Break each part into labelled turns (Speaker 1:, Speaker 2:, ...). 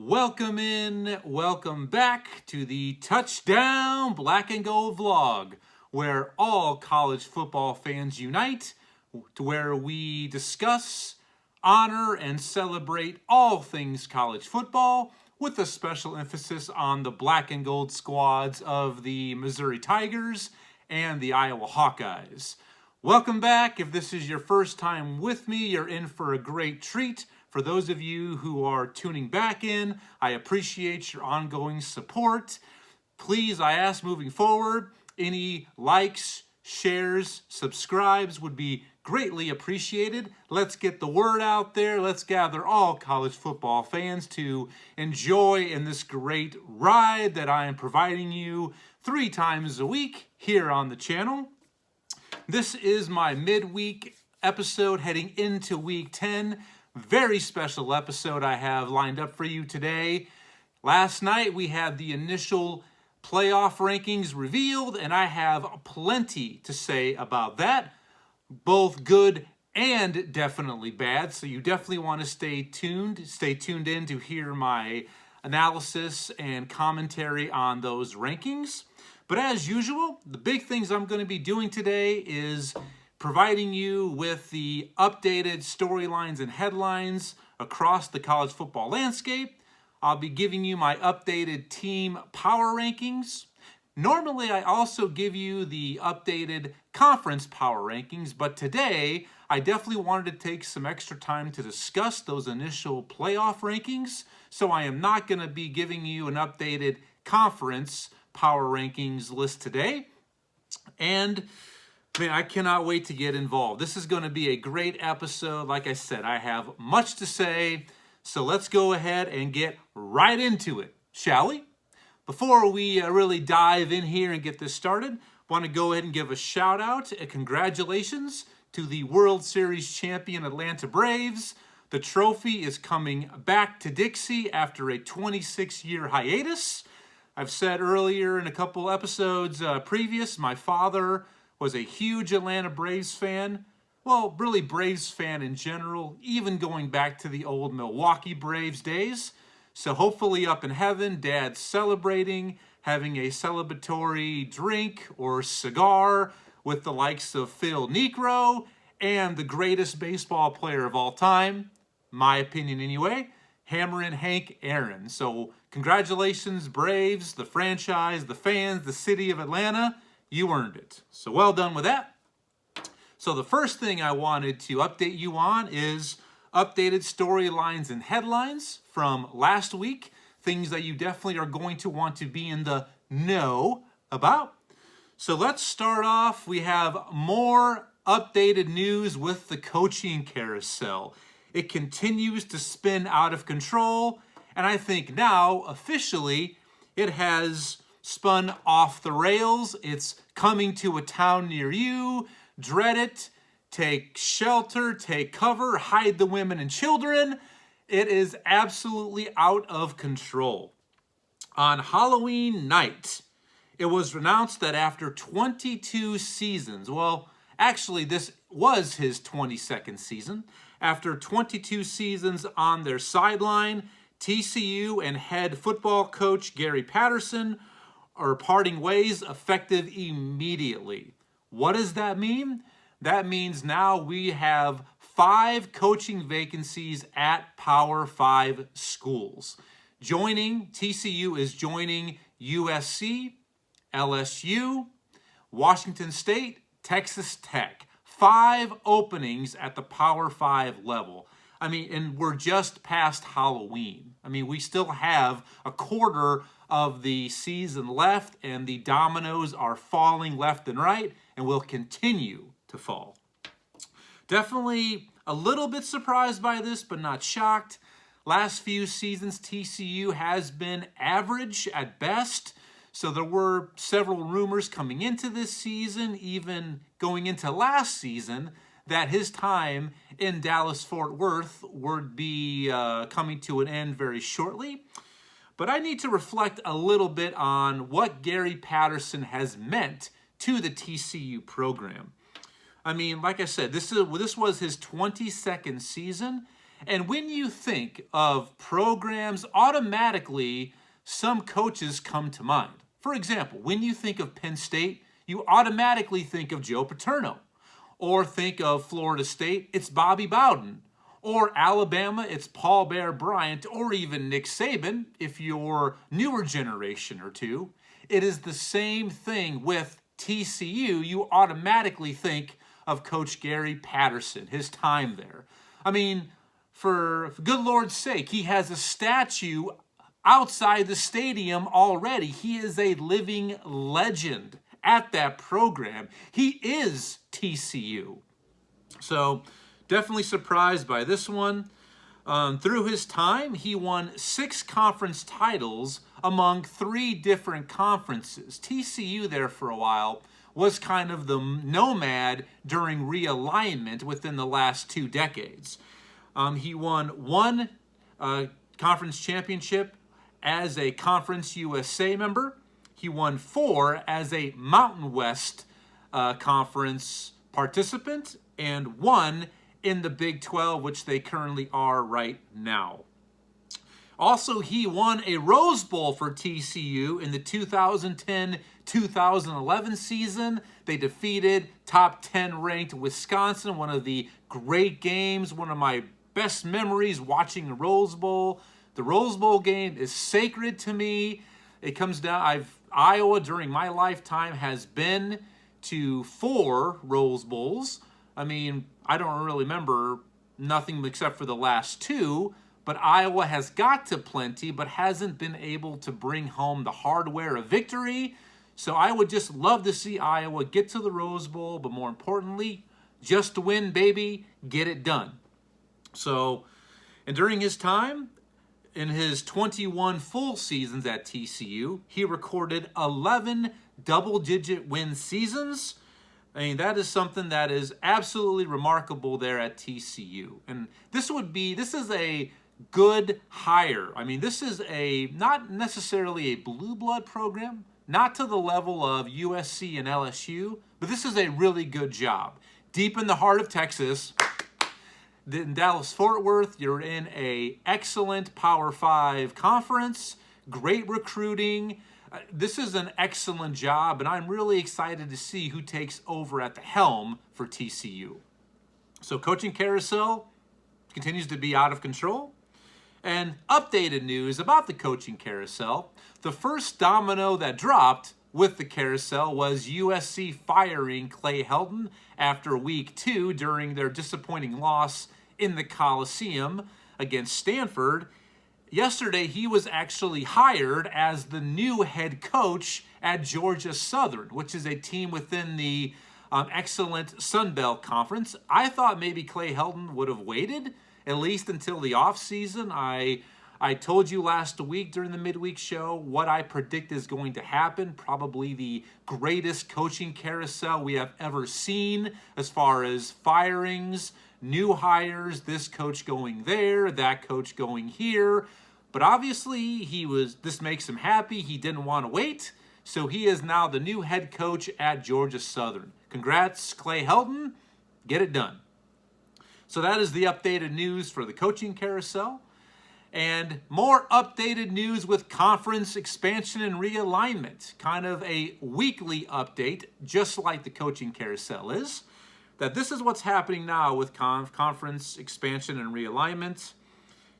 Speaker 1: Welcome back to the Touchdown Black and Gold vlog, where all college football fans unite, to where we discuss, honor, and celebrate all things college football, with a special emphasis on the black and gold squads of the Missouri Tigers and the Iowa Hawkeyes. Welcome back. If this is your first time with me, you're in for a great treat. For those of you who are tuning back in, I appreciate your ongoing support. Please, I ask moving forward, any likes, shares, subscribes would be greatly appreciated. Let's get the word out there. Let's gather all college football fans to enjoy in this great ride that I am providing you 3 times a week here on the channel. This is my midweek episode heading into week 10. Very special episode I have lined up for you today. Last night we had the initial playoff rankings revealed, and I have plenty to say about that, both good and definitely bad. So you definitely want to stay tuned in to hear my analysis and commentary on those rankings. But as usual, the big things I'm going to be doing today is providing you with the updated storylines and headlines across the college football landscape. I'll be giving you my updated team power rankings. Normally, I also give you the updated conference power rankings, but today, I definitely wanted to take some extra time to discuss those initial playoff rankings, so I am not going to be giving you an updated conference power rankings list today. And man, I cannot wait to get involved. This is going to be a great episode. Like I said, I have much to say, so let's go ahead and get right into it, shall we? Before we really dive in here and get this started, I want to go ahead and give a shout out and congratulations to the World Series champion Atlanta Braves. The trophy is coming back to Dixie after a 26-year hiatus. I've said earlier in a couple episodes previous, my father was a huge Atlanta Braves fan. Well, really Braves fan in general, even going back to the old Milwaukee Braves days. So hopefully up in heaven, Dad's celebrating, having a celebratory drink or cigar with the likes of Phil Niekro and the greatest baseball player of all time, my opinion anyway, Hammerin' Hank Aaron. So congratulations, Braves, the franchise, the fans, the city of Atlanta. You earned it. So well done with that. So the first thing I wanted to update you on is updated storylines and headlines from last week. Things that you definitely are going to want to be in the know about. So let's start off. We have more updated news with the coaching carousel. It continues to spin out of control. And I think now, officially, it has spun off the rails. It's coming to a town near you. Dread it. Take shelter, take cover, hide the women and children. It is absolutely out of control. On Halloween night, it was announced that after 22 seasons, well, actually this was his 22nd season. After 22 seasons on their sideline, TCU and head football coach Gary Patterson are parting ways effective immediately. What does that mean? That means now we have 5 coaching vacancies at Power 5 schools. TCU is joining USC, LSU, Washington State, Texas Tech. 5 openings at the Power 5 level. I mean, and we're just past Halloween. I mean, we still have a quarter of the season left, and the dominoes are falling left and right, and will continue to fall. Definitely a little bit surprised by this, but not shocked. Last few seasons, TCU has been average at best. So there were several rumors coming into this season, even going into last season, that his time in Dallas-Fort Worth would be coming to an end very shortly. But I need to reflect a little bit on what Gary Patterson has meant to the TCU program. I mean, like I said, this was his 22nd season, And when you think of programs, automatically some coaches come to mind. For example, when you think of Penn State, you automatically think of Joe Paterno. Or think of Florida State, it's Bobby Bowden. Or Alabama, it's Paul Bear Bryant, or even Nick Saban, if you're newer generation or two. It is the same thing with TCU. You automatically think of Coach Gary Patterson, his time there. I mean, for good Lord's sake, he has a statue outside the stadium already. He is a living legend at that program. He is TCU. So definitely surprised by this one. Through his time, he won 6 conference titles among 3 different conferences. TCU there for a while was kind of the nomad during realignment within the last 2 decades. He won 1 conference championship as a Conference USA member. He won 4 as a Mountain West Conference participant and 1 in the Big 12, which they currently are right now. Also, he won a Rose Bowl for TCU in the 2010-2011 season. They defeated top 10 ranked Wisconsin, one of the great games, one of my best memories watching the Rose Bowl. The Rose Bowl game is sacred to me. It comes down, Iowa during my lifetime has been to 4 Rose Bowls. I mean, I don't really remember nothing except for the last 2, but Iowa has got to plenty, but hasn't been able to bring home the hardware of victory. So I would just love to see Iowa get to the Rose Bowl, but more importantly, just to win, baby, get it done. So, and during his time, in his 21 full seasons at TCU, he recorded 11 double-digit win seasons. I mean, that is something that is absolutely remarkable there at TCU. And this is a good hire. I mean, this is not necessarily a blue blood program, not to the level of USC and LSU, but this is a really good job. Deep in the heart of Texas, in Dallas-Fort Worth, you're in an excellent Power 5 conference, great recruiting. This is an excellent job, and I'm really excited to see who takes over at the helm for TCU. So coaching carousel continues to be out of control. And updated news about the coaching carousel. The first domino that dropped with the carousel was USC firing Clay Helden after week 2 during their disappointing loss in the Coliseum against Stanford. Yesterday, he was actually hired as the new head coach at Georgia Southern, which is a team within the excellent Sun Belt Conference. I thought maybe Clay Helden would have waited at least until the offseason. I told you last week during the midweek show what I predict is going to happen. Probably the greatest coaching carousel we have ever seen as far as firings, new hires, this coach going there, that coach going here. But obviously, this makes him happy. He didn't want to wait. So he is now the new head coach at Georgia Southern. Congrats, Clay Helden. Get it done. So that is the updated news for the coaching carousel. And more updated news with conference expansion and realignment. Kind of a weekly update, just like the coaching carousel is. That this is what's happening now with conference expansion and realignment.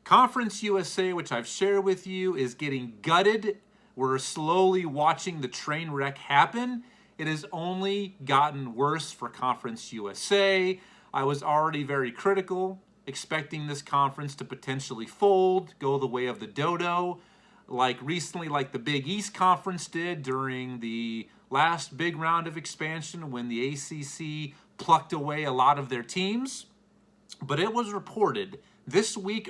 Speaker 1: Conference USA, which I've shared with you, is getting gutted. We're slowly watching the train wreck happen. It has only gotten worse for Conference USA. I was already very critical, expecting this conference to potentially fold, go the way of the dodo, like recently, like the Big East Conference did during the last big round of expansion when the ACC plucked away a lot of their teams. But it was reported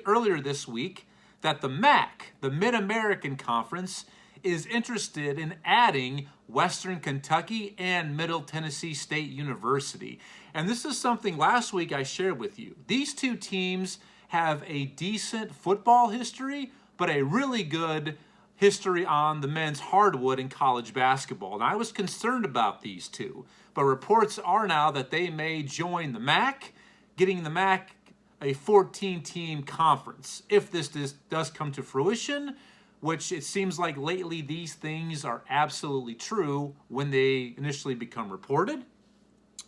Speaker 1: earlier this week, that the MAC, the Mid-American Conference, is interested in adding Western Kentucky and Middle Tennessee State University. And this is something last week I shared with you. These two teams have a decent football history, but a really good history on the men's hardwood in college basketball. And I was concerned about these two. But reports are now that they may join the MAC, getting the MAC a 14-team conference. If this does come to fruition, which it seems like lately these things are absolutely true when they initially become reported.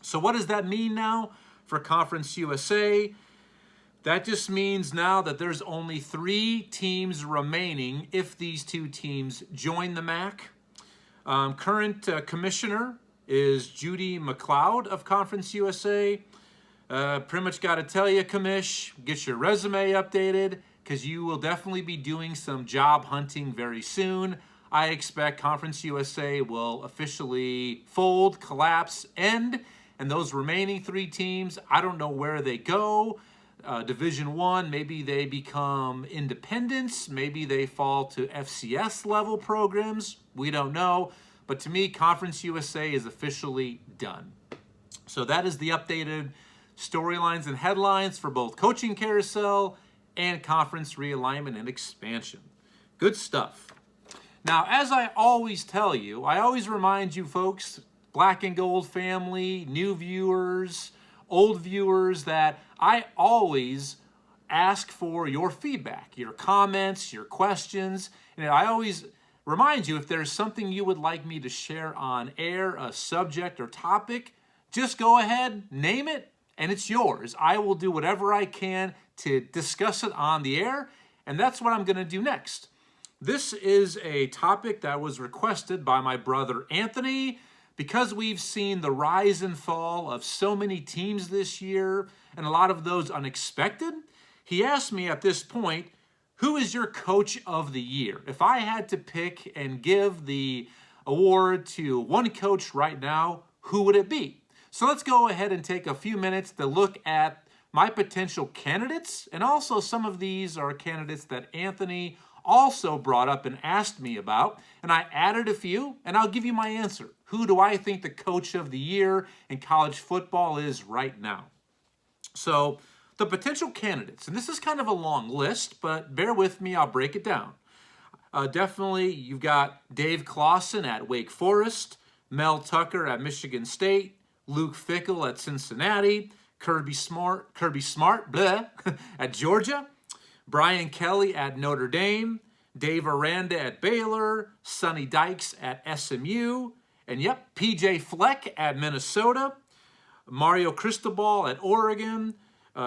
Speaker 1: So what does that mean now for Conference USA? That just means now that there's only 3 teams remaining if these 2 teams join the MAC. Current commissioner is Judy McLeod of Conference USA. Pretty much got to tell you, Commish, get your resume updated because you will definitely be doing some job hunting very soon. I expect Conference USA will officially fold, collapse, end, and those remaining 3 teams, I don't know where they go. Division I, maybe they become independents, maybe they fall to FCS level programs. We don't know. But to me, Conference USA is officially done. So that is the updated storylines and headlines for both Coaching Carousel and Conference Realignment and Expansion. Good stuff. Now, as I always tell you, I always remind you folks, Black and Gold family, new viewers, old viewers, that I always ask for your feedback, your comments, your questions. And I always remind you, if there's something you would like me to share on air, a subject or topic, just go ahead, name it, and it's yours. I will do whatever I can to discuss it on the air, and that's what I'm going to do next. This is a topic that was requested by my brother Anthony. Because we've seen the rise and fall of so many teams this year, and a lot of those unexpected, he asked me at this point, who is your coach of the year? If I had to pick and give the award to one coach right now, who would it be? So let's go ahead and take a few minutes to look at my potential candidates, and also some of these are candidates that Anthony also brought up and asked me about, and I added a few, and I'll give you my answer. Who do I think the coach of the year in college football is right now? So the potential candidates, and this is kind of a long list, but bear with me, I'll break it down. Definitely, you've got Dave Clawson at Wake Forest, Mel Tucker at Michigan State, Luke Fickell at Cincinnati, Kirby Smart at Georgia, Brian Kelly at Notre Dame, Dave Aranda at Baylor, Sonny Dykes at SMU, and yep, PJ Fleck at Minnesota, Mario Cristobal at Oregon,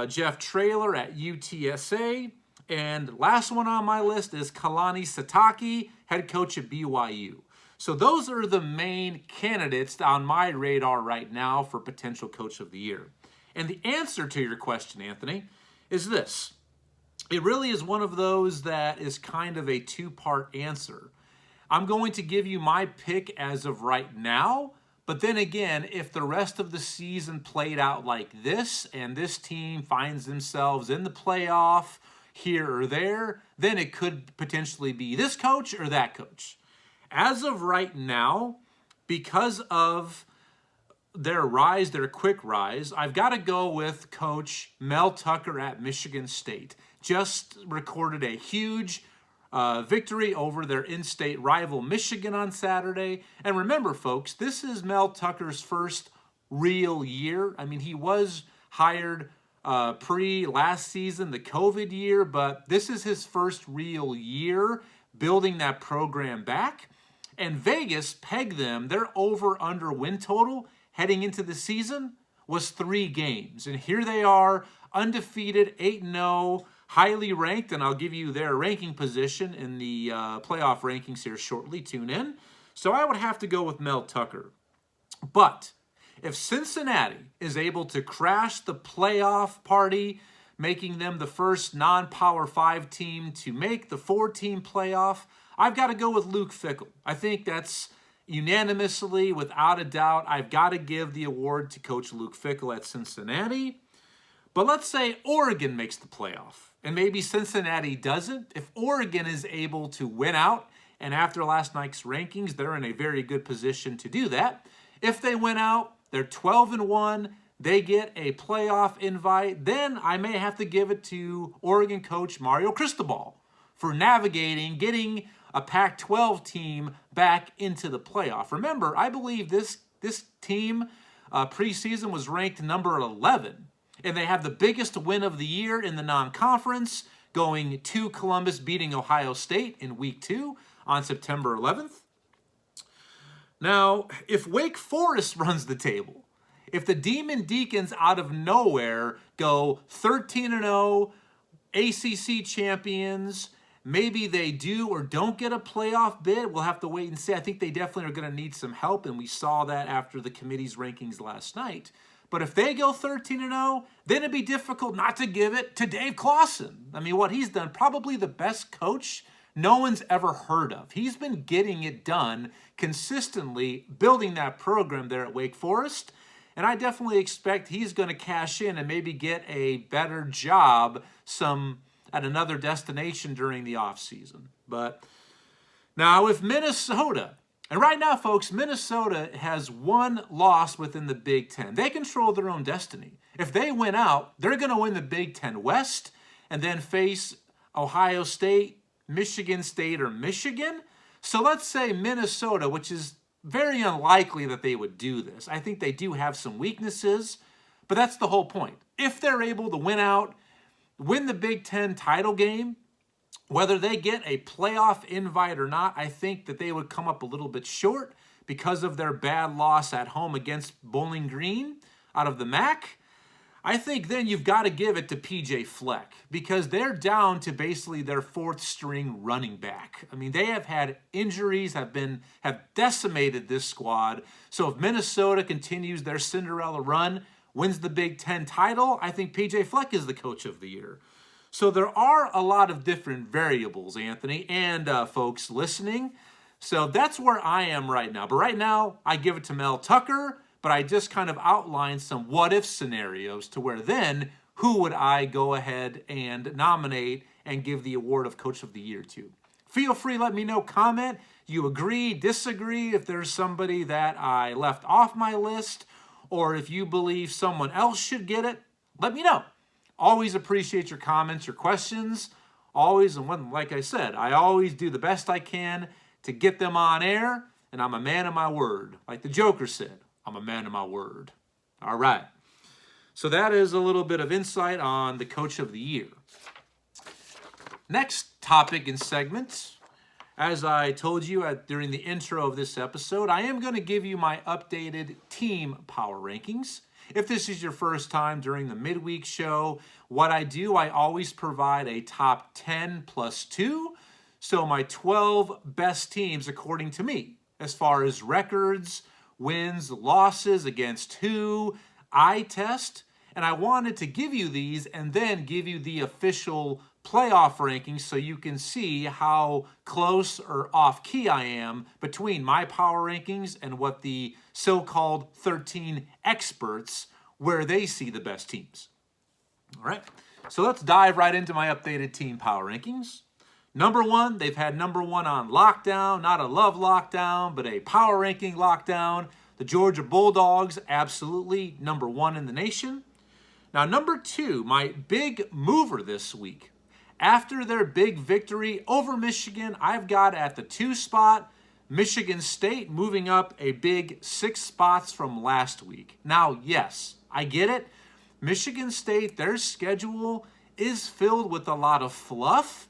Speaker 1: Jeff Traylor at UTSA, and last one on my list is Kalani Sitake, head coach at BYU. So those are the main candidates on my radar right now for potential coach of the year. And the answer to your question, Anthony, is this. It really is one of those that is kind of a 2-part answer. I'm going to give you my pick as of right now, but then again, if the rest of the season played out like this and this team finds themselves in the playoff here or there, then it could potentially be this coach or that coach. As of right now, because of their quick rise, I've got to go with Coach Mel Tucker at Michigan State. Just recorded a huge victory over their in-state rival Michigan on Saturday. And remember, folks, this is Mel Tucker's first real year. I mean, he was hired pre-last season, the COVID year, but this is his first real year building that program back. And Vegas pegged them, their over-under win total heading into the season was 3 games. And here they are, undefeated, 8-0, highly ranked, and I'll give you their ranking position in the playoff rankings here shortly. Tune in. So I would have to go with Mel Tucker. But if Cincinnati is able to crash the playoff party, making them the first non-Power 5 team to make the 4-team playoff, I've got to go with Luke Fickell. I think that's unanimously, without a doubt, I've got to give the award to Coach Luke Fickell at Cincinnati. But let's say Oregon makes the playoff, and maybe Cincinnati doesn't. If Oregon is able to win out, and after last night's rankings, they're in a very good position to do that. If they win out, they're 12-1, they get a playoff invite, then I may have to give it to Oregon coach Mario Cristobal for navigating, getting a Pac-12 team back into the playoff. Remember, I believe this team preseason was ranked number 11 And they have the biggest win of the year in the non-conference, going to Columbus, beating Ohio State in week 2 on September 11th. Now, if Wake Forest runs the table, if the Demon Deacons out of nowhere go 13-0, ACC champions, maybe they do or don't get a playoff bid. We'll have to wait and see. I think they definitely are going to need some help, and we saw that after the committee's rankings last night. But if they go 13-0, then it'd be difficult not to give it to Dave Clawson. I mean, what he's done, probably the best coach no one's ever heard of. He's been getting it done consistently, building that program there at Wake Forest. And I definitely expect he's going to cash in and maybe get a better job at another destination during the offseason. But now with Minnesota, and right now, folks, Minnesota has one loss within the Big Ten. They control their own destiny. If they win out, they're going to win the Big Ten West and then face Ohio State, Michigan State, or Michigan. So let's say Minnesota, which is very unlikely that they would do this. I think they do have some weaknesses, but that's the whole point. If they're able to win out, win the Big Ten title game, whether they get a playoff invite or not, I think that they would come up a little bit short because of their bad loss at home against Bowling Green out of the MAC. I think then you've got to give it to PJ Fleck because they're down to basically their fourth string running back. I mean, they have had injuries, have decimated this squad. So if Minnesota continues their Cinderella run, wins the Big Ten title, I think PJ Fleck is the coach of the year. So there are a lot of different variables, Anthony, and folks listening. So that's where I am right now. But right now, I give it to Mel Tucker, but I just kind of outlined some what-if scenarios to where then who would I go ahead and nominate and give the award of Coach of the Year to. Feel free, let me know, comment. You agree, disagree, if there's somebody that I left off my list, or if you believe someone else should get it, let me know. Always appreciate your comments, your questions. Always, and like I said, I always do the best I can to get them on air, and I'm a man of my word. Like the Joker said, I'm a man of my word. All right. So that is a little bit of insight on the Coach of the Year. Next topic and segment, as I told you during the intro of this episode, I am going to give you my updated team power rankings. If this is your first time during the midweek show, what I do, I always provide a top 10 plus 2. So my 12 best teams according to me, as far as records, wins, losses, against who, eye test. And I wanted to give you these and then give you the official playoff rankings so you can see how close or off key I am between my power rankings and what the so-called 13 experts, where they see the best teams. All right, so let's dive right into my updated team power rankings. Number 1, they've had number 1 on lockdown, not a love lockdown, but a power ranking lockdown. The Georgia Bulldogs, absolutely number 1 in the nation. Now, number 2, my big mover this week. After their big victory over Michigan, I've got at the 2 spot, Michigan State moving up a big 6 spots from last week. Now, yes, I get it. Michigan State, their schedule is filled with a lot of fluff.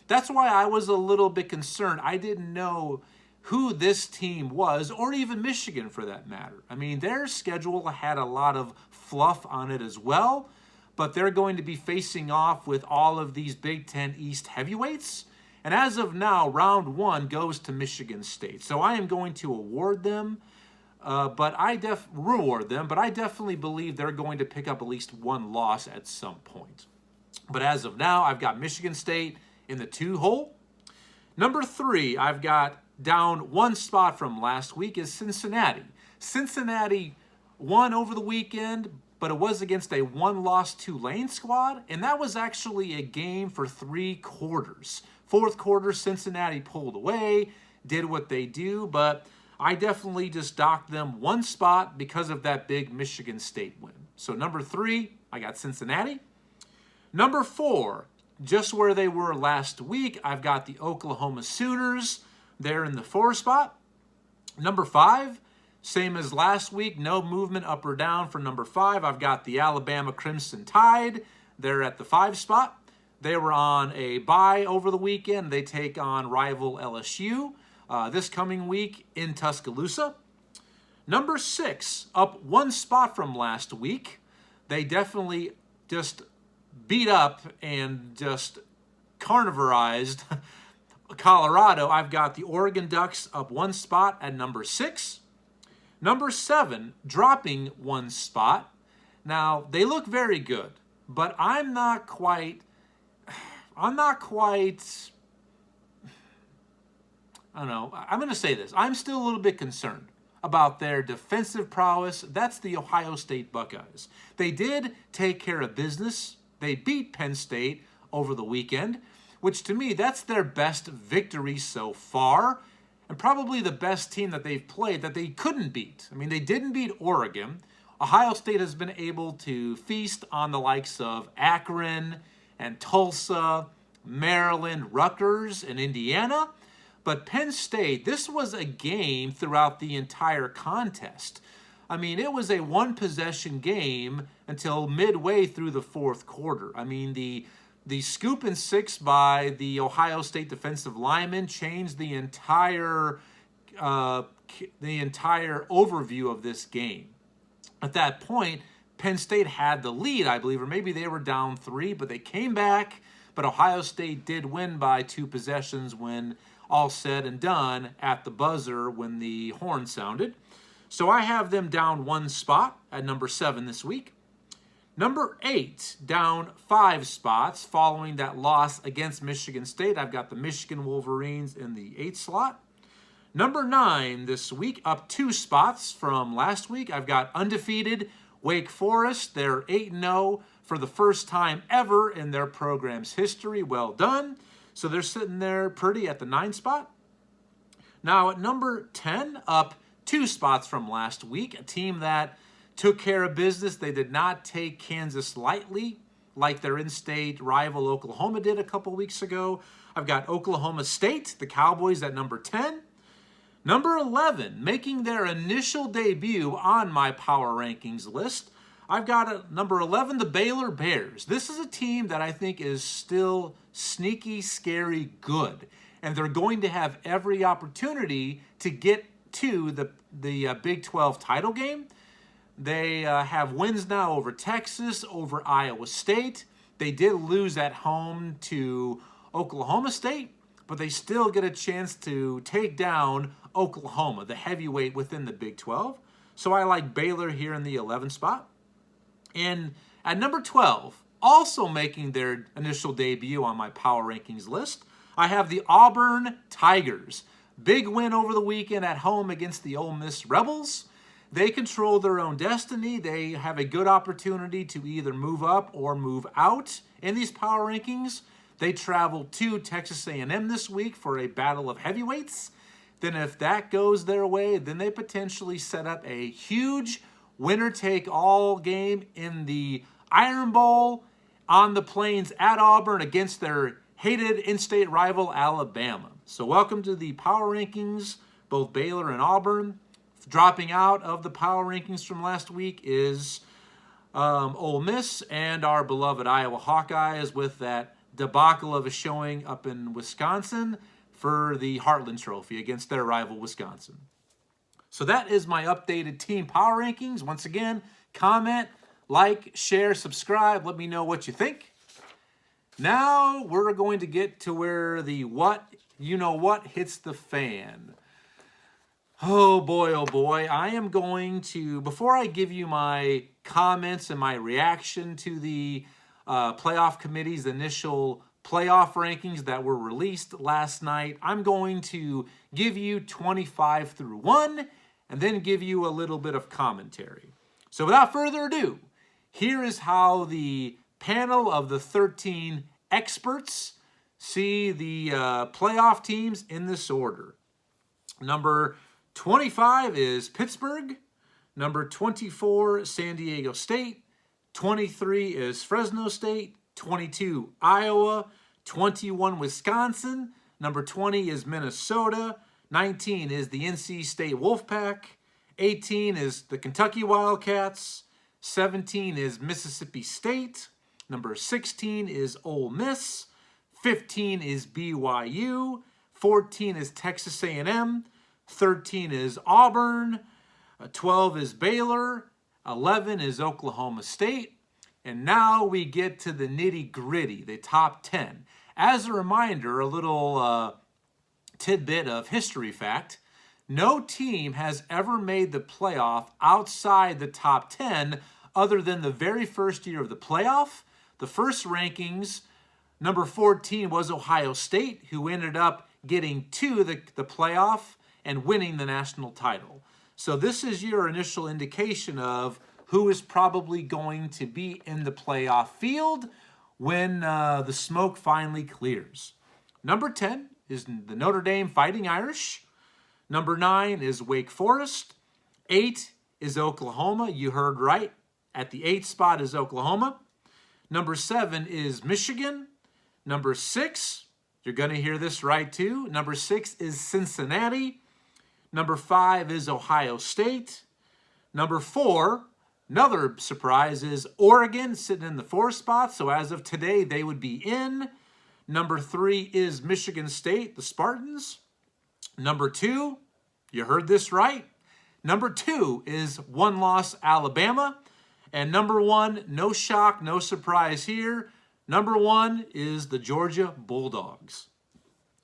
Speaker 1: That's why I was a little bit concerned. I didn't know who this team was, or even Michigan for that matter. I mean, their schedule had a lot of fluff on it as well, but they're going to be facing off with all of these Big Ten East heavyweights. And as of now, round 1 goes to Michigan State. So I am going to award them, but I definitely believe they're going to pick up at least one loss at some point. But as of now, I've got Michigan State in the 2 hole. Number 3, I've got down 1 spot from last week is Cincinnati. Cincinnati won over the weekend, but it was against a 1-loss Tulane squad, and that was actually a game for 3 quarters. 4th quarter, Cincinnati pulled away, did what they do, but I definitely just docked them 1 spot because of that big Michigan State win. So number 3, I got Cincinnati. Number 4, just where they were last week, I've got the Oklahoma Sooners. They're in the 4 spot. Number 5, Same as last week, no movement up or down for number 5. I've got the Alabama Crimson Tide. They're at the 5 spot. They were on a bye over the weekend. They take on rival LSU this coming week in Tuscaloosa. Number 6, up 1 spot from last week. They definitely just beat up and just carnivorized Colorado. I've got the Oregon Ducks up 1 spot at number 6. Number 7, dropping 1 spot. Now, they look very good, but I'm not quite, I don't know, I'm going to say this. I'm still a little bit concerned about their defensive prowess. That's the Ohio State Buckeyes. They did take care of business. They beat Penn State over the weekend, which to me, that's their best victory so far, and probably the best team that they've played that they couldn't beat. I mean, they didn't beat Oregon. Ohio State has been able to feast on the likes of Akron and Tulsa, Maryland, Rutgers, and Indiana. But Penn State, this was a game throughout the entire contest. I mean, it was a 1-possession game until midway through the 4th quarter. I mean, the scoop and 6 by the Ohio State defensive lineman changed the entire overview of this game. At that point, Penn State had the lead, I believe, or maybe they were down 3, but they came back. But Ohio State did win by 2 possessions when all said and done at the buzzer when the horn sounded. So I have them down 1 spot at number 7 this week. Number 8, down 5 spots following that loss against Michigan State. I've got the Michigan Wolverines in the 8th slot. Number 9 this week, up 2 spots from last week. I've got undefeated Wake Forest. They're 8-0 for the first time ever in their program's history. Well done. So they're sitting there pretty at the 9 spot. Now at number 10, up 2 spots from last week, a team that took care of business. They did not take Kansas lightly like their in-state rival Oklahoma did a couple weeks ago. I've got Oklahoma State, the Cowboys, at number 10. Number 11, making their initial debut on my power rankings list, I've got at number 11, the Baylor Bears. This is a team that I think is still sneaky, scary good. And they're going to have every opportunity to get to the Big 12 title game. They have wins now over Texas, over Iowa State. They did lose at home to Oklahoma State, but they still get a chance to take down Oklahoma, the heavyweight within the Big 12. So I like Baylor here in the 11th spot. And at number 12, also making their initial debut on my power rankings list, I have the Auburn Tigers. Big win over the weekend at home against the Ole Miss Rebels. They control their own destiny. They have a good opportunity to either move up or move out in these power rankings. They travel to Texas A&M this week for a battle of heavyweights. Then if that goes their way, then they potentially set up a huge winner-take-all game in the Iron Bowl on the Plains at Auburn against their hated in-state rival Alabama. So welcome to the power rankings, both Baylor and Auburn. Dropping out of the power rankings from last week is Ole Miss and our beloved Iowa Hawkeyes with that debacle of a showing up in Wisconsin for the Heartland Trophy against their rival Wisconsin. So that is my updated team power rankings. Once again, comment, like, share, subscribe. Let me know what you think. Now we're going to get to where the what hits the fan. Oh boy, I am going to, before I give you my comments and my reaction to the playoff committee's initial playoff rankings that were released last night, I'm going to give you 25 through 1 and then give you a little bit of commentary. So without further ado, here is how the panel of the 13 experts see the playoff teams in this order. Number 25 is Pittsburgh. Number 24, San Diego State. 23 is Fresno State. 22, Iowa. 21, Wisconsin. Number 20 is Minnesota. 19 is the NC State Wolfpack. 18 is the Kentucky Wildcats. 17 is Mississippi State. Number 16 is Ole Miss. 15 is BYU. 14 is Texas A&M. 13 is Auburn. 12 is Baylor. 11 is Oklahoma State. And now we get to the nitty-gritty, the top 10. As a reminder, a little tidbit of history fact, no team has ever made the playoff outside the top 10 other than the very first year of the playoff. The first rankings, number 14 was Ohio State, who ended up getting to the playoff and winning the national title. So this is your initial indication of who is probably going to be in the playoff field when the smoke finally clears. Number 10 is the Notre Dame Fighting Irish. Number 9 is Wake Forest. 8 is Oklahoma. You heard right. At the 8th spot is Oklahoma. Number 7 is Michigan. Number 6, you're going to hear this right too. Number 6 is Cincinnati. Number 5 is Ohio State. Number 4, another surprise, is Oregon, sitting in the 4th spot. So as of today, they would be in. Number 3 is Michigan State, the Spartans. Number 2, you heard this right. Number 2 is one-loss Alabama. And number 1, no shock, no surprise here. Number 1 is the Georgia Bulldogs.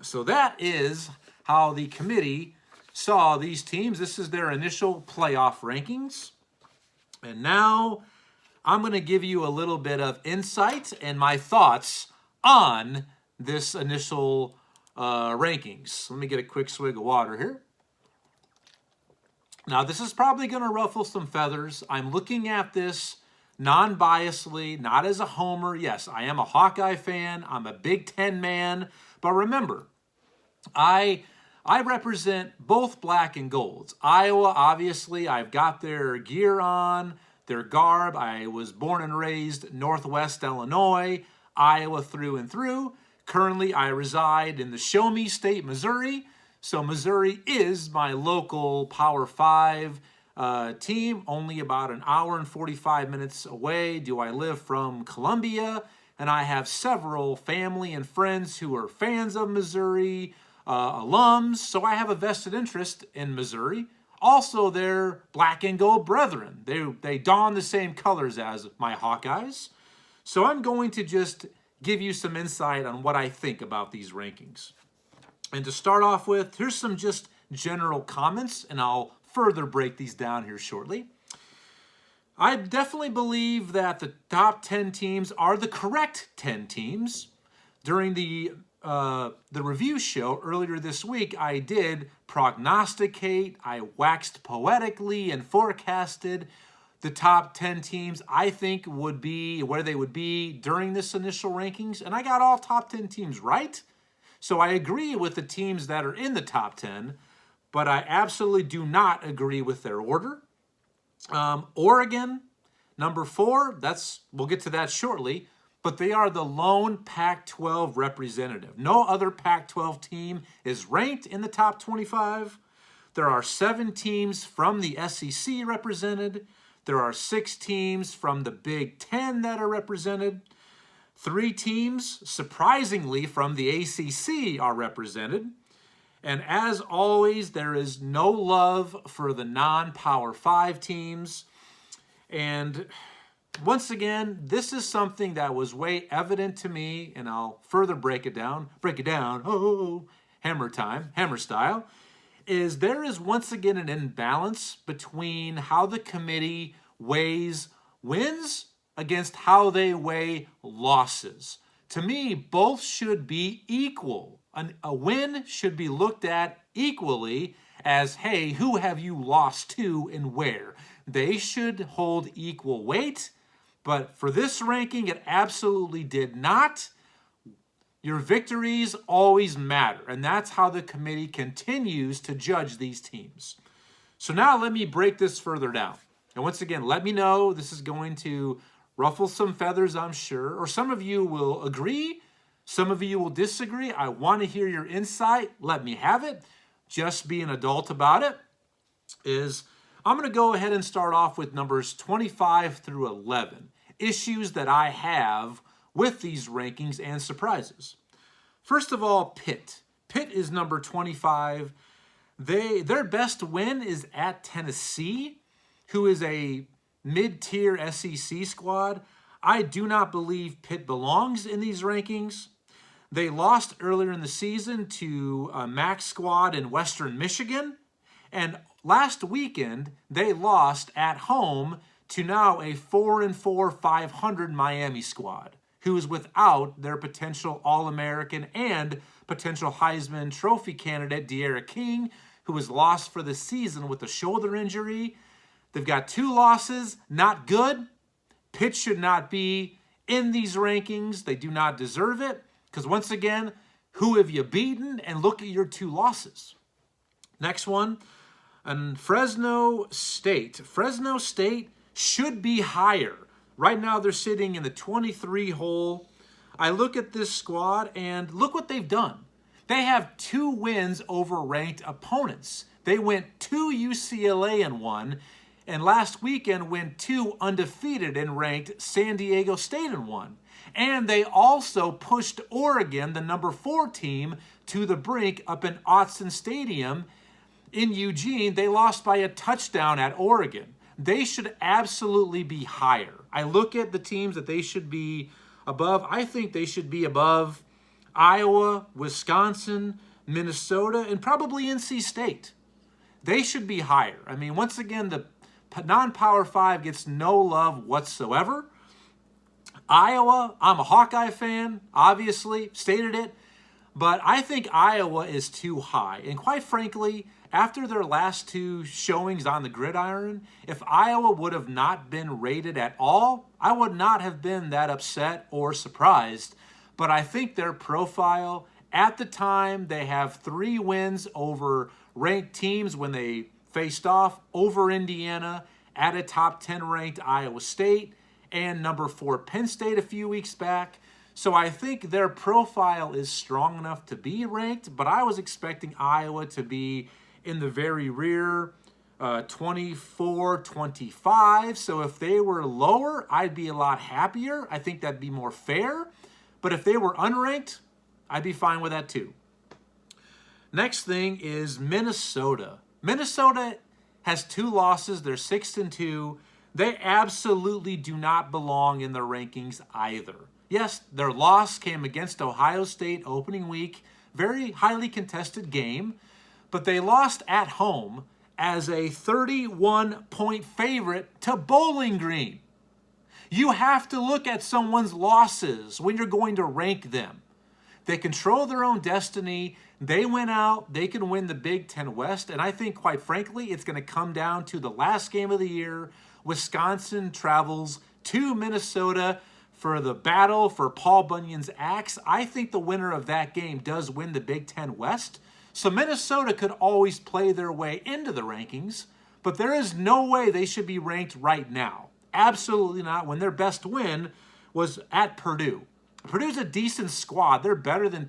Speaker 1: So that is how the committee saw these teams. This is their initial playoff rankings. And now I'm going to give you a little bit of insight and my thoughts on this initial rankings. Let me get a quick swig of water here. Now, this is probably going to ruffle some feathers. I'm looking at this non-biasedly, not as a homer. Yes, I am a Hawkeye fan. I'm a Big Ten man. But remember, I represent both black and golds. Iowa, obviously, I've got their gear on, their garb. I was born and raised Northwest Illinois, Iowa through and through. Currently, I reside in the Show Me State, Missouri. So Missouri is my local Power 5 team, only about an hour and 45 minutes away. Do I live from Columbia? And I have several family and friends who are fans of Missouri, alums. So I have a vested interest in Missouri. Also, they're black and gold brethren. They don the same colors as my Hawkeyes. So I'm going to just give you some insight on what I think about these rankings. And to start off with, here's some just general comments, and I'll further break these down here shortly. I definitely believe that the top 10 teams are the correct 10 teams. During the review show earlier this week, I did prognosticate, I waxed poetically and forecasted the top 10 teams I think would be where they would be during this initial rankings, and I got all top 10 teams right. So I agree with the teams that are in the top 10, but I absolutely do not agree with their order. Oregon, number 4, we'll get to that shortly, but they are the lone Pac-12 representative. No other Pac-12 team is ranked in the top 25. There are 7 teams from the SEC represented. There are 6 teams from the Big Ten that are represented. 3 teams, surprisingly, from the ACC are represented. And as always, there is no love for the non-Power 5 teams. And once again, this is something that was way evident to me, and I'll further break it down, hammer time, hammer style, is there is once again an imbalance between how the committee weighs wins against how they weigh losses. To me, both should be equal. A win should be looked at equally as, hey, who have you lost to and where? They should hold equal weight, but for this ranking, it absolutely did not. Your victories always matter, and that's how the committee continues to judge these teams. So now let me break this further down. And once again, let me know. This is going to ruffle some feathers, I'm sure, or some of you will agree, some of you will disagree. I want to hear your insight. Let me have it. Just be an adult about it. I'm going to go ahead and start off with numbers 25 through 11, issues that I have with these rankings and surprises. First of all, Pitt. Pitt is number 25. Their best win is at Tennessee, who is a mid-tier SEC squad. I do not believe Pitt belongs in these rankings. They lost earlier in the season to a MAC squad in Western Michigan. And last weekend, they lost at home to now a 4-4, 500 Miami squad, who is without their potential All-American and potential Heisman Trophy candidate, De'Ara King, who was lost for the season with a shoulder injury. They've got 2 losses, not good. Pitt should not be in these rankings. They do not deserve it. Because once again, who have you beaten? And look at your 2 losses. Next one, and Fresno State. Fresno State should be higher. Right now they're sitting in the 23 hole. I look at this squad and look what they've done. They have 2 wins over ranked opponents. They went to UCLA and won, and last weekend went 2 undefeated and ranked San Diego State and won. And they also pushed Oregon, the number 4 team, to the brink up in Autzen Stadium in Eugene. They lost by a touchdown at Oregon. They should absolutely be higher. I look at the teams that they should be above. I think they should be above Iowa, Wisconsin, Minnesota, and probably NC State. They should be higher. I mean, once again, the non-Power 5 gets no love whatsoever. Iowa, I'm a Hawkeye fan, obviously, stated it, but I think Iowa is too high. And quite frankly, after their last 2 showings on the gridiron, if Iowa would have not been rated at all, I would not have been that upset or surprised. But I think their profile, at the time, they have 3 wins over ranked teams when they faced off, over Indiana, at a top 10 ranked Iowa State, and number 4 Penn State a few weeks back. So I think their profile is strong enough to be ranked, but I was expecting Iowa to be in the very rear, 24, 25. So if they were lower, I'd be a lot happier. I think that'd be more fair. But if they were unranked, I'd be fine with that too. Next thing is Minnesota. Minnesota has 2 losses. They're 6-2. They absolutely do not belong in the rankings either. Yes, their loss came against Ohio State opening week. Very highly contested game. But they lost at home as a 31-point favorite to Bowling Green. You have to look at someone's losses when you're going to rank them. They control their own destiny. They went out. They can win the Big Ten West. And I think, quite frankly, it's going to come down to the last game of the year. Wisconsin travels to Minnesota for the battle for Paul Bunyan's axe. I think the winner of that game does win the Big Ten West. So Minnesota could always play their way into the rankings, but there is no way they should be ranked right now. Absolutely not, when their best win was at Purdue. Purdue's a decent squad. They're better than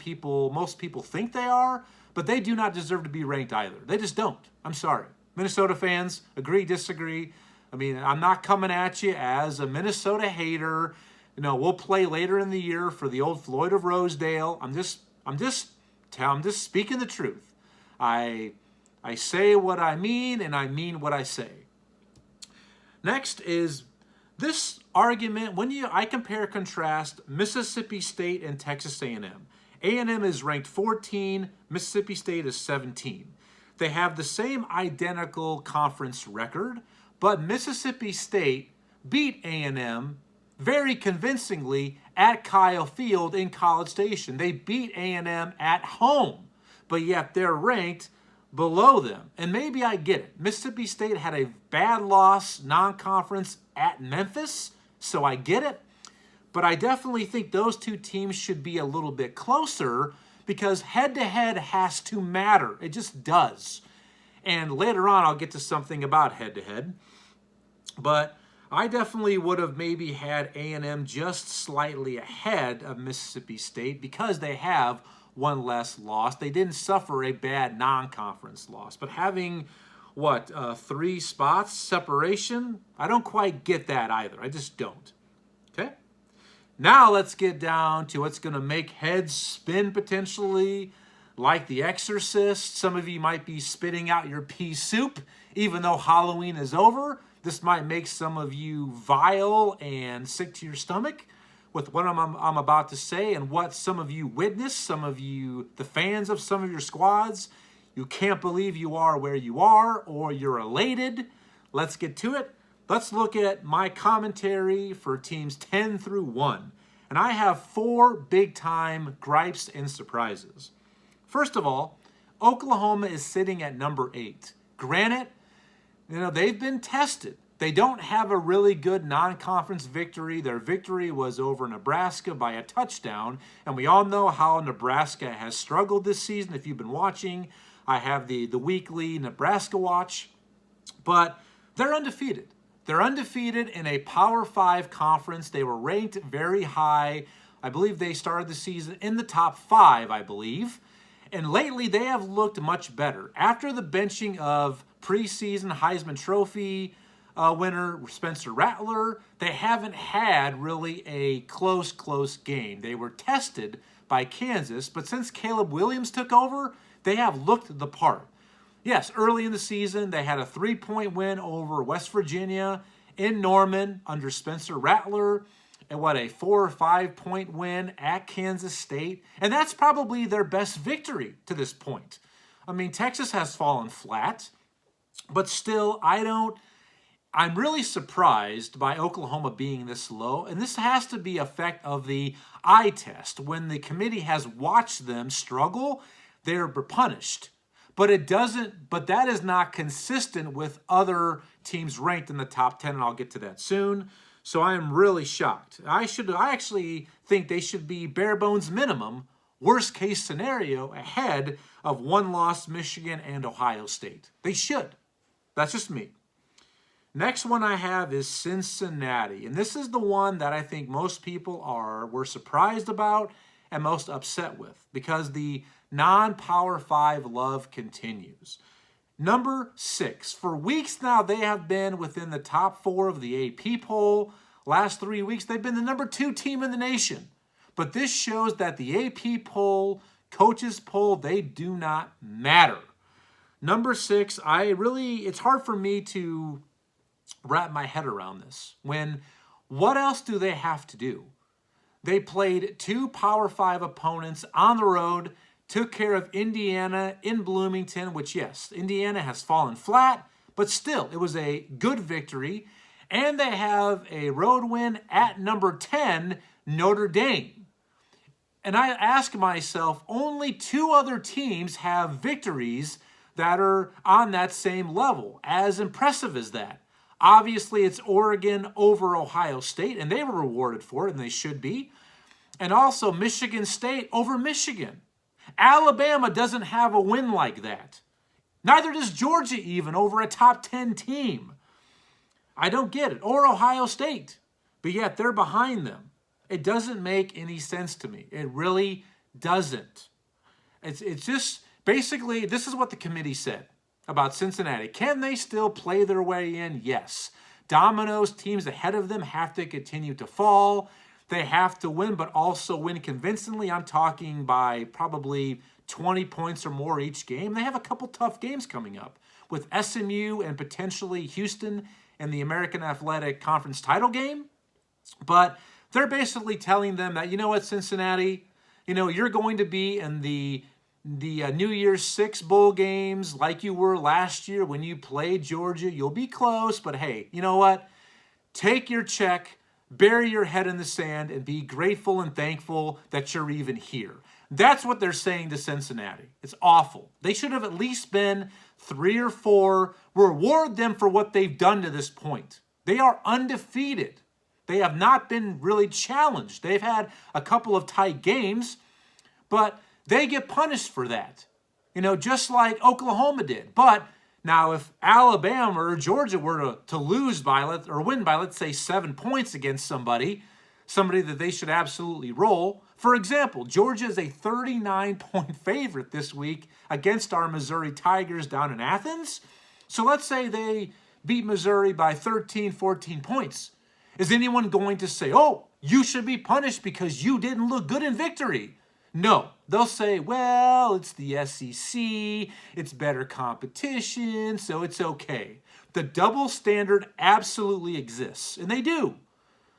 Speaker 1: most people think they are, but they do not deserve to be ranked either. They just don't. I'm sorry. Minnesota fans, agree, disagree. I mean, I'm not coming at you as a Minnesota hater. You know, we'll play later in the year for the old Floyd of Rosedale. I'm just speaking the truth. I say what I mean, and I mean what I say. Next is this argument. I compare contrast Mississippi State and Texas A&M. A&M is ranked 14. Mississippi State is 17. They have the same identical conference record, but Mississippi State beat A&M very convincingly at Kyle Field in College Station. They beat A&M at home, but yet they're ranked below them. And maybe I get it. Mississippi State had a bad loss, non-conference at Memphis, so I get it. But I definitely think those 2 teams should be a little bit closer because head-to-head has to matter. It just does. And later on, I'll get to something about head-to-head. But I definitely would have maybe had A&M just slightly ahead of Mississippi State because they have 1 less loss. They didn't suffer a bad non-conference loss. But having 3 spots separation? I don't quite get that either. I just don't. Okay? Now let's get down to what's going to make heads spin potentially, like The Exorcist. Some of you might be spitting out your pea soup, even though Halloween is over. This might make some of you vile and sick to your stomach with what I'm about to say and what some of you witnessed, some of you, the fans of some of your squads. You can't believe you are where you are, or you're elated. Let's get to it. Let's look at my commentary for teams 10 through 1. And I have 4 big-time gripes and surprises. First of all, Oklahoma is sitting at number 8. Granted, they've been tested. They don't have a really good non-conference victory. Their victory was over Nebraska by a touchdown. And we all know how Nebraska has struggled this season. If you've been watching, I have the weekly Nebraska watch. But they're undefeated. They're undefeated in a Power 5 conference. They were ranked very high. I believe they started the season in the top 5, I believe. And lately, they have looked much better. After the benching of preseason Heisman Trophy winner Spencer Rattler, they haven't had really a close game. They were tested by Kansas, but since Caleb Williams took over, they have looked the part. Yes, early in the season, they had a 3-point win over West Virginia in Norman under Spencer Rattler, and a 4 or 5 point win at Kansas State. And that's probably their best victory to this point. I mean, Texas has fallen flat, but still, I'm really surprised by Oklahoma being this low. And this has to be effect of the eye test. When the committee has watched them struggle, they're punished. But that is not consistent with other teams ranked in the top 10, and I'll get to that soon. So I am really shocked. I actually think they should be bare bones minimum, worst case scenario, ahead of one-loss Michigan and Ohio State. They should. That's just me. Next one I have is Cincinnati. And this is the one that I think most people were surprised about and most upset with, because the non-Power 5 love continues. Number 6. For weeks now, they have been within the top 4 of the AP poll. Last 3 weeks, they've been the number 2 team in the nation. But this shows that the AP poll, coaches poll, they do not matter. Number 6, it's hard for me to wrap my head around this. What else do they have to do? They played 2 Power 5 opponents on the road, took care of Indiana in Bloomington, which, yes, Indiana has fallen flat, but still, it was a good victory. And they have a road win at number 10, Notre Dame. And I ask myself, only 2 other teams have victories that are on that same level. As impressive as that. Obviously, it's Oregon over Ohio State, and they were rewarded for it, and they should be. And also Michigan State over Michigan. Alabama doesn't have a win like that. Neither does Georgia even over a top 10 team. I don't get it. Or Ohio State. But yet they're behind them. It doesn't make any sense to me. It really doesn't. It's just, basically, this is what the committee said about Cincinnati. Can they still play their way in? Yes. Dominoes, teams ahead of them have to continue to fall. They have to win, but also win convincingly. I'm talking by probably 20 points or more each game. They have a couple tough games coming up with SMU and potentially Houston in the American Athletic Conference title game. But they're basically telling them that, you know what, Cincinnati, you're going to be in the New Year's 6 bowl games like you were last year when you played Georgia. You'll be close, but hey, you know what? Take your check, bury your head in the sand, and be grateful and thankful that you're even here. That's what they're saying to Cincinnati. It's awful. They should have at least been 3 or 4. Reward them for what they've done to this point. They are undefeated. They have not been really challenged. They've had a couple of tight games, but they get punished for that, just like Oklahoma did. But now if Alabama or Georgia were to lose by, or win by, let's say, 7 points against somebody that they should absolutely roll. For example, Georgia is a 39-point favorite this week against our Missouri Tigers down in Athens. So let's say they beat Missouri by 13, 14 points. Is anyone going to say, oh, you should be punished because you didn't look good in victory? No. They'll say, well, it's the SEC, it's better competition, so it's okay. The double standard absolutely exists, and they do.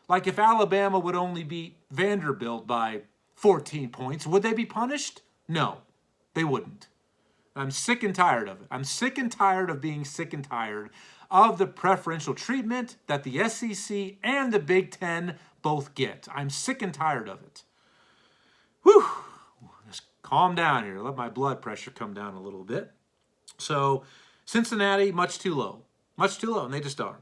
Speaker 1: Like if Alabama would only beat Vanderbilt by 14 points, would they be punished? No, they wouldn't. I'm sick and tired of it. I'm sick and tired of being sick and tired of the preferential treatment that the SEC and the Big Ten both get. I'm sick and tired of it. Whew. Just calm down here. Let my blood pressure come down a little bit. So Cincinnati, much too low. Much too low, and they just are.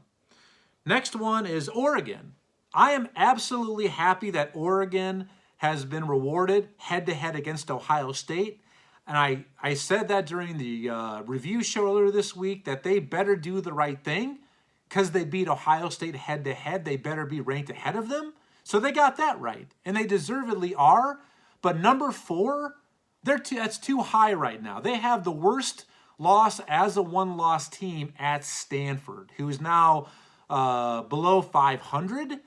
Speaker 1: Next one is Oregon. I am absolutely happy that Oregon has been rewarded head-to-head against Ohio State. And I said that during the review show earlier this week that they better do the right thing because they beat Ohio State head-to-head. They better be ranked ahead of them. So they got that right, and they deservedly are. But number 4, that's too high right now. They have the worst loss as a one-loss team at Stanford, who is now below 500.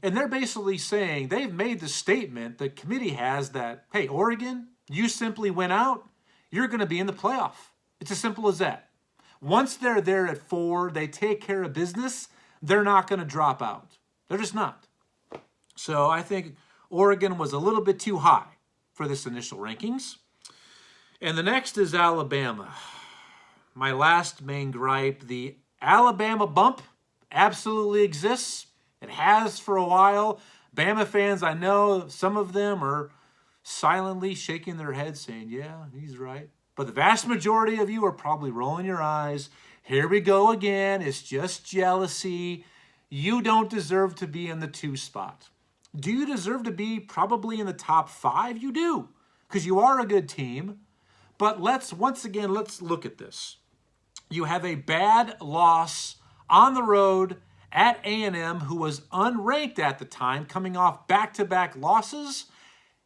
Speaker 1: And they're basically saying, they've made the statement, the committee has, that, hey, Oregon, you simply went out, you're going to be in the playoff. It's as simple as that. Once they're there at 4, they take care of business, they're not going to drop out. They're just not. So I think Oregon was a little bit too high for this initial rankings. And the next is Alabama. My last main gripe, the Alabama bump absolutely exists. It has for a while. Bama fans, I know some of them are silently shaking their heads saying, yeah, he's right. But the vast majority of you are probably rolling your eyes. Here we go again. It's just jealousy. You don't deserve to be in the 2 spot. Do you deserve to be probably in the top 5? You do, because you are a good team. But let's look at this. You have a bad loss on the road at A&M, who was unranked at the time, coming off back-to-back losses.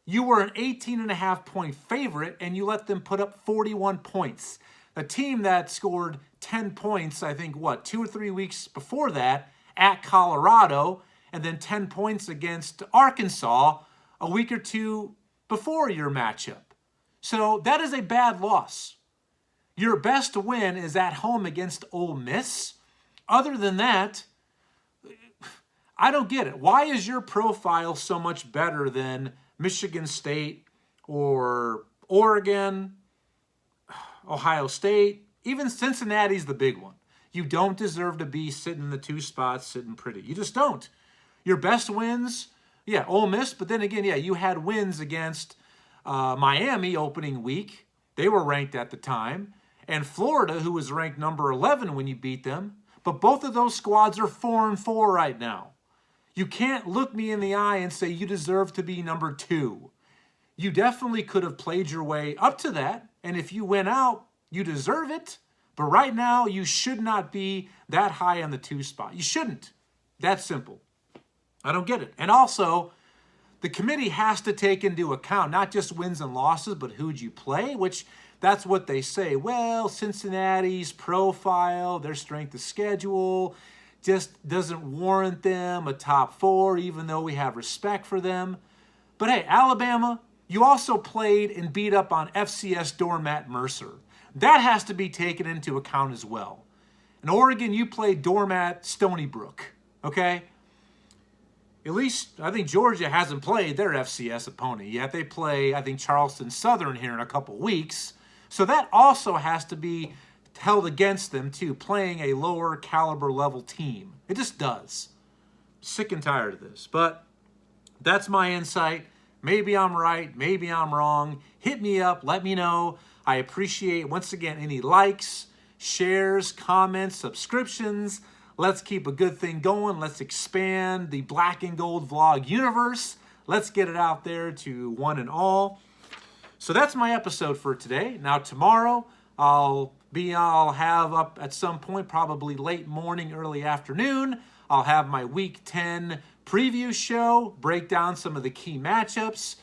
Speaker 1: You were an 18.5-point favorite, and you let them put up 41 points. A team that scored 10 points, I think, 2 or 3 weeks before that at Colorado, and then 10 points against Arkansas a week or 2 before your matchup. So that is a bad loss. Your best win is at home against Ole Miss. Other than that, I don't get it. Why is your profile so much better than Michigan State or Oregon, Ohio State? Even Cincinnati's the big one. You don't deserve to be sitting in the 2 spots, sitting pretty. You just don't. Your best wins, yeah, Ole Miss, but then again, yeah, you had wins against Miami opening week. They were ranked at the time. And Florida, who was ranked number 11 when you beat them. But both of those squads are 4-4 right now. You can't look me in the eye and say you deserve to be number 2. You definitely could have played your way up to that. And if you went out, you deserve it. But right now, you should not be that high on the 2 spot. You shouldn't. That's simple. I don't get it. And also, the committee has to take into account not just wins and losses, but who'd you play, which that's what they say. Well, Cincinnati's profile, their strength of schedule just doesn't warrant them a top 4, even though we have respect for them. But hey, Alabama, you also played and beat up on FCS doormat Mercer. That has to be taken into account as well. In Oregon, you played doormat Stony Brook, okay? At least, I think Georgia hasn't played their FCS opponent yet. They play, I think, Charleston Southern here in a couple weeks. So that also has to be held against them, too, playing a lower caliber level team. It just does. Sick and tired of this. But that's my insight. Maybe I'm right. Maybe I'm wrong. Hit me up. Let me know. I appreciate, once again, any likes, shares, comments, subscriptions. Let's keep a good thing going. Let's expand the Black and Gold vlog universe. Let's get it out there to one and all. So that's my episode for today. Now tomorrow I'll have up at some point, probably late morning, early afternoon. I'll have my Week 10 preview show, break down some of the key matchups.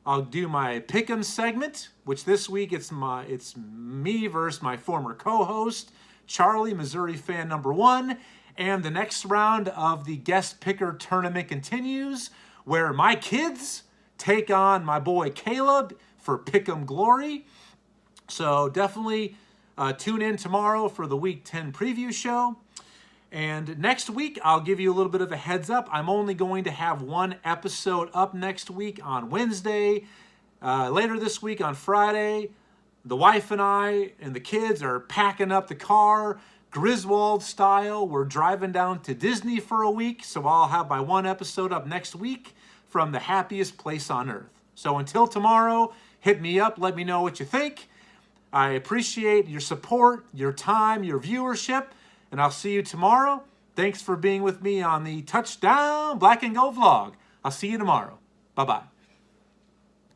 Speaker 1: I'll do my Pick'em segment, which this week it's me versus my former co-host, Charlie, Missouri fan number 1. And the next round of the guest picker tournament continues, where my kids take on my boy Caleb for Pick'em Glory. So definitely tune in tomorrow for the Week 10 preview show. And next week, I'll give you a little bit of a heads up. I'm only going to have one episode up next week on Wednesday. Later this week on Friday, the wife and I and the kids are packing up the car, Griswold style. We're driving down to Disney for a week, so I'll have my one episode up next week from the happiest place on earth. So until tomorrow, hit me up. Let me know what you think. I appreciate your support, your time, your viewership, and I'll see you tomorrow. Thanks for being with me on the Touchdown Black and Gold vlog. I'll see you tomorrow. Bye-bye.